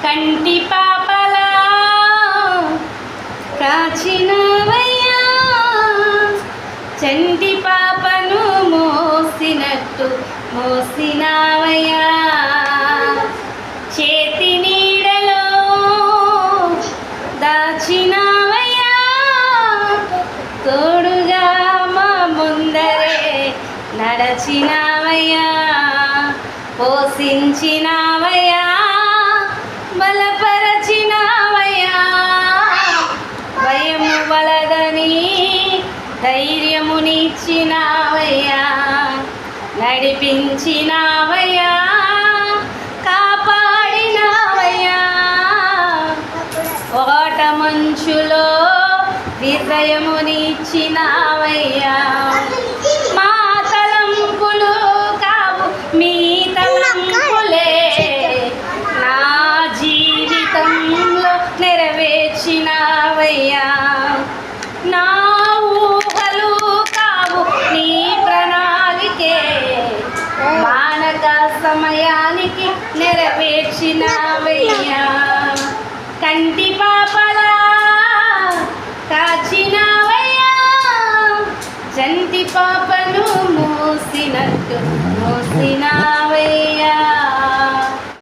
కంటి పాపలా కాచినవయ్యా, చంటి పాపను మోసినట్టు మోసినావయ్యా, చేతి నీడలో దాచినావయ్యా, తోడుగా మా ముందరే నడచినావయ్యా, పోషించినావయ్యా, బలపరచినావయ్యా, భయము వలదని ధైర్యమునిచ్చినావయ్యా, నడిపించినావయ్యా, కాపాడినావయ్యా, ఓట మంచులో విజయమునిచ్చినావయ్యా, మా తలంపులు కావు మీ తలంపులే నా జీవితంలో నెరవేర్చినావయ్యా, నా ఊహలు కావు నీ ప్రణాళికే మానక సమయానికి నెరవేర్చినావయ్యా, కంటి పాపలా కాచినావయ్యా, చంటి పాపను మోసినట్టు మోసినావయ్యా.